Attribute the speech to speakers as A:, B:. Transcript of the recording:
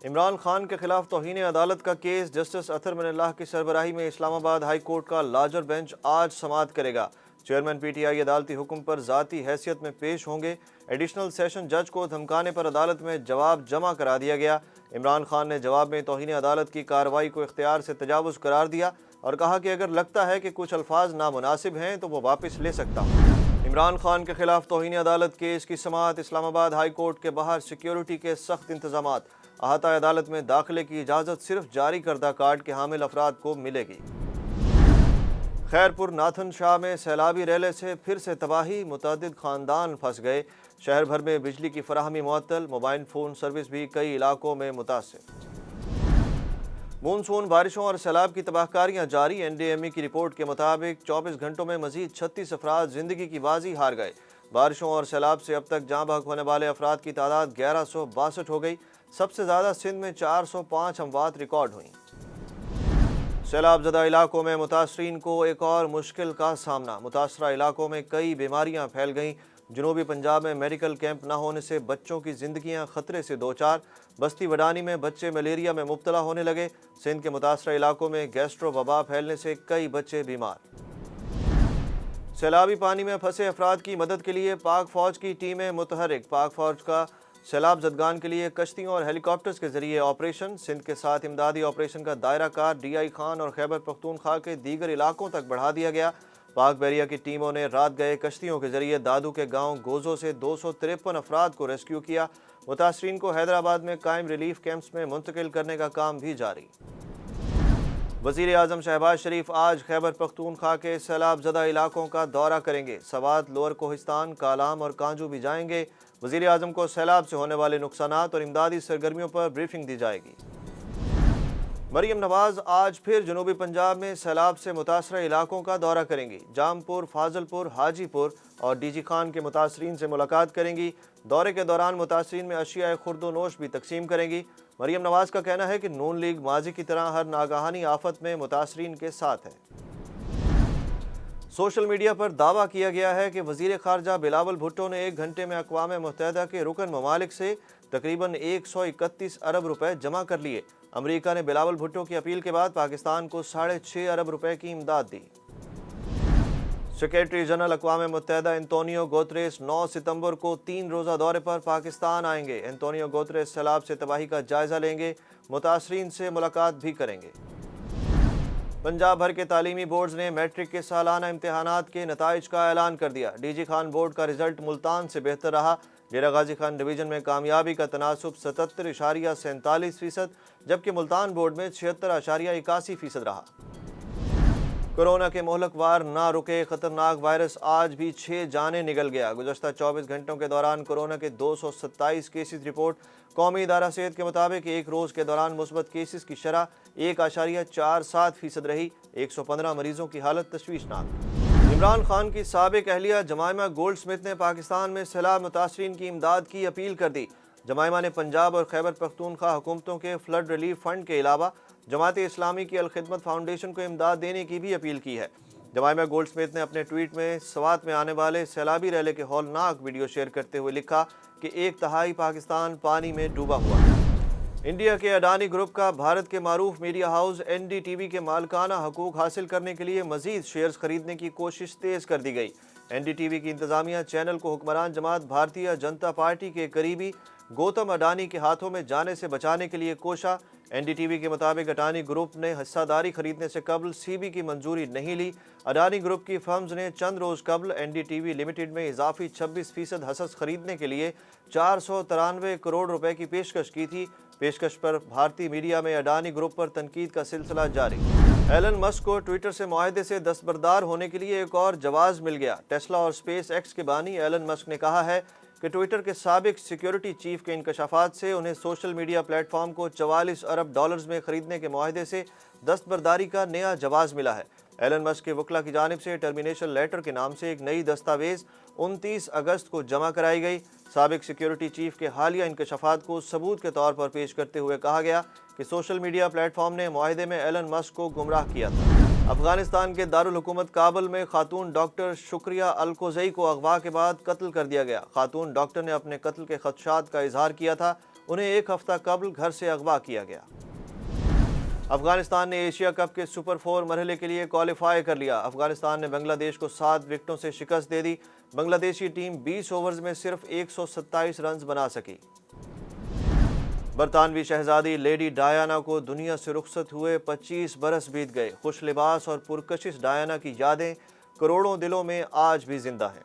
A: عمران خان کے خلاف توہین عدالت کا کیس جسٹس اطہر من اللہ کی سربراہی میں اسلام آباد ہائی کورٹ کا لارجر بینچ آج سماعت کرے گا۔ چیئرمین پی ٹی آئی عدالتی حکم پر ذاتی حیثیت میں پیش ہوں گے۔ ایڈیشنل سیشن جج کو دھمکانے پر عدالت میں جواب جمع کرا دیا گیا۔ عمران خان نے جواب میں توہین عدالت کی کارروائی کو اختیار سے تجاوز قرار دیا اور کہا کہ اگر لگتا ہے کہ کچھ الفاظ نامناسب ہیں تو وہ واپس لے سکتا ہوں۔ عمران خان کے خلاف توہین عدالت کیس کی سماعت اسلام آباد ہائی کورٹ کے باہر سیکیورٹی کے سخت انتظامات۔ احاطہ عدالت میں داخلے کی اجازت صرف جاری کردہ کارڈ کے حامل افراد کو ملے گی۔ خیرپور ناتھن شاہ میں سیلابی ریلے سے پھر سے تباہی، متعدد خاندان پھنس گئے۔ شہر بھر میں بجلی کی فراہمی معطل، موبائل فون سروس بھی کئی علاقوں میں متاثر۔ مونسون بارشوں اور سیلاب کی تباہ کاریاں جاری۔ این ڈی ایم ای کی رپورٹ کے مطابق 24 گھنٹوں میں مزید 36 افراد زندگی کی بازی ہار گئے۔ بارشوں اور سیلاب سے اب تک جاں بحق ہونے والے افراد کی تعداد 1162 ہو گئی۔ سب سے زیادہ سندھ میں 405 اموات ریکارڈ ہوئیں۔ سیلاب زدہ علاقوں میں متاثرین کو ایک اور مشکل کا سامنا۔ متاثرہ علاقوں میں کئی بیماریاں پھیل گئیں۔ جنوبی پنجاب میں میڈیکل کیمپ نہ ہونے سے بچوں کی زندگیاں خطرے سے دوچار۔ بستی وڈانی میں بچے ملیریا میں مبتلا ہونے لگے۔ سندھ کے متاثرہ علاقوں میں گیسٹرو وبا پھیلنے سے کئی بچے بیمار۔ سیلابی پانی میں پھنسے افراد کی مدد کے لیے پاک فوج کی ٹیمیں متحرک۔ پاک فوج کا سیلاب زدگان کے لیے کشتیوں اور ہیلی کاپٹرز کے ذریعے آپریشن۔ سندھ کے ساتھ امدادی آپریشن کا دائرہ کار ڈی آئی خان اور خیبر پختونخوا کے دیگر علاقوں تک بڑھا دیا گیا۔ پاک بحریہ کی ٹیموں نے رات گئے کشتیوں کے ذریعے دادو کے گاؤں گوزو سے 253 افراد کو ریسکیو کیا۔ متاثرین کو حیدرآباد میں قائم ریلیف کیمپس میں منتقل کرنے کا کام بھی جاری۔ وزیر اعظم شہباز شریف آج خیبر پختونخوا کے سیلاب زدہ علاقوں کا دورہ کریں گے۔ سوات، لوئر کوہستان، کالام اور کانجو بھی جائیں گے۔ وزیر اعظم کو سیلاب سے ہونے والے نقصانات اور امدادی سرگرمیوں پر بریفنگ دی جائے گی۔ مریم نواز آج پھر جنوبی پنجاب میں سیلاب سے متاثرہ علاقوں کا دورہ کریں گی۔ جام پور، فاضل پور، حاجی پور اور ڈی جی خان کے متاثرین سے ملاقات کریں گی۔ دورے کے دوران متاثرین میں اشیاء خورد و نوش بھی تقسیم کریں گی۔ مریم نواز کا کہنا ہے کہ نون لیگ ماضی کی طرح ہر ناگہانی آفت میں متاثرین کے ساتھ ہے۔ سوشل میڈیا پر دعویٰ کیا گیا ہے کہ وزیر خارجہ بلاول بھٹو نے 1 گھنٹے میں اقوام متحدہ کے رکن ممالک سے تقریباً 131 ارب روپے جمع کر لیے۔ امریکہ نے بلاول بھٹو کی اپیل کے بعد پاکستان کو 6.5 ارب روپے کی امداد دی۔ سیکریٹری جنرل اقوام متحدہ انتونیو گوتریس 9 ستمبر کو 3 روزہ دورے پر پاکستان آئیں گے۔ انتونیو گوتریس سیلاب سے تباہی کا جائزہ لیں گے، متاثرین سے ملاقات بھی کریں گے۔ پنجاب بھر کے تعلیمی بورڈز نے میٹرک کے سالانہ امتحانات کے نتائج کا اعلان کر دیا۔ ڈی جی خان بورڈ کا رزلٹ ملتان سے بہتر رہا۔ ڈیرہ غازی خان ڈویژن میں کامیابی کا تناسب 77.47%، جبکہ ملتان بورڈ میں 76.81% رہا۔ کورونا کے مہلک وار نہ رکے خطرناک وائرس، آج بھی 6 جانیں نگل گیا۔ گزشتہ 24 گھنٹوں کے دوران کورونا کے 227 کیسز رپورٹ۔ قومی ادارہ صحت کے مطابق ایک روز کے دوران مثبت کیسز کی شرح 1.47% رہی۔ 115 مریضوں کی حالت تشویشناک۔ عمران خان کی سابق اہلیہ جمائمہ گولڈ سمتھ نے پاکستان میں سیلاب متاثرین کی امداد کی اپیل کر دی۔ جمائمہ نے پنجاب اور خیبر پختونخوا حکومتوں کے فلڈ ریلیف فنڈ کے علاوہ جماعت اسلامی کی الخدمت فاؤنڈیشن کو امداد دینے کی بھی اپیل کی ہے۔ جمائمہ گولڈ سمتھ نے اپنے ٹویٹ میں سوات میں آنے والے سیلابی ریلے کے ہولناک ویڈیو شیئر کرتے ہوئے لکھا کہ 1/3 پاکستان پانی میں ڈوبا ہوا ہے۔ انڈیا کے اڈانی گروپ کا بھارت کے معروف media house N D T V کے مالکانہ حقوق حاصل کرنے کے لیے مزید شیئرز خریدنے کی کوشش تیز کر دی گئی۔ این ڈی ٹی وی کی انتظامیہ چینل کو حکمران جماعت بھارتیہ جنتا پارٹی کے قریبی گوتم اڈانی کے ہاتھوں میں جانے سے بچانے کے لیے کوشاں۔ این ڈی ٹی وی کے مطابق اڈانی گروپ نے حصہ داری خریدنے سے قبل سی بی کی منظوری نہیں لی۔ اڈانی گروپ کی فرمز نے چند روز قبل N D T V limited میں اضافی 26% حصص خریدنے کے لیے 493 کروڑ روپے کی پیشکش کی تھی۔ پیشکش پر بھارتی میڈیا میں اڈانی گروپ پر تنقید کا سلسلہ جاری۔ ایلن مسک کو ٹویٹر سے معاہدے سے دستبردار ہونے کے لیے ایک اور جواز مل گیا۔ ٹیسلا اور اسپیس ایکس کے بانی ایلن مسک نے کہا ہے کہ ٹویٹر کے سابق سیکیورٹی چیف کے انکشافات سے انہیں سوشل میڈیا پلیٹ فارم کو 44 ارب ڈالرز میں خریدنے کے معاہدے سے دستبرداری کا نیا جواز ملا ہے۔ ایلن مسک کے وکلا کی جانب سے ٹرمینیشن لیٹر کے نام سے ایک نئی دستاویز 29 اگست کو جمع کرائی گئی۔ سابق سیکیورٹی چیف کے حالیہ انکشافات کو ثبوت کے طور پر پیش کرتے ہوئے کہا گیا کہ سوشل میڈیا پلیٹ فارم نے معاہدے میں ایلن مسک کو گمراہ کیا تھا۔ افغانستان کے دارالحکومت کابل میں خاتون ڈاکٹر شکریہ الکوزئی کو اغوا کے بعد قتل کر دیا گیا۔ خاتون ڈاکٹر نے اپنے قتل کے خدشات کا اظہار کیا تھا۔ انہیں ایک ہفتہ قبل گھر سے اغوا کیا گیا۔ افغانستان نے ایشیا کپ کے سپر 4 مرحلے کے لیے کوالیفائی کر لیا۔ افغانستان نے بنگلہ دیش کو 7 وکٹوں سے شکست دے دی۔ بنگلہ دیشی ٹیم 20 اوورز میں صرف 127 رنز بنا سکی۔ برطانوی شہزادی لیڈی ڈایانا کو دنیا سے رخصت ہوئے 25 برس بیت گئے۔ خوش لباس اور پرکشش ڈایانا کی یادیں کروڑوں دلوں میں آج بھی زندہ ہیں۔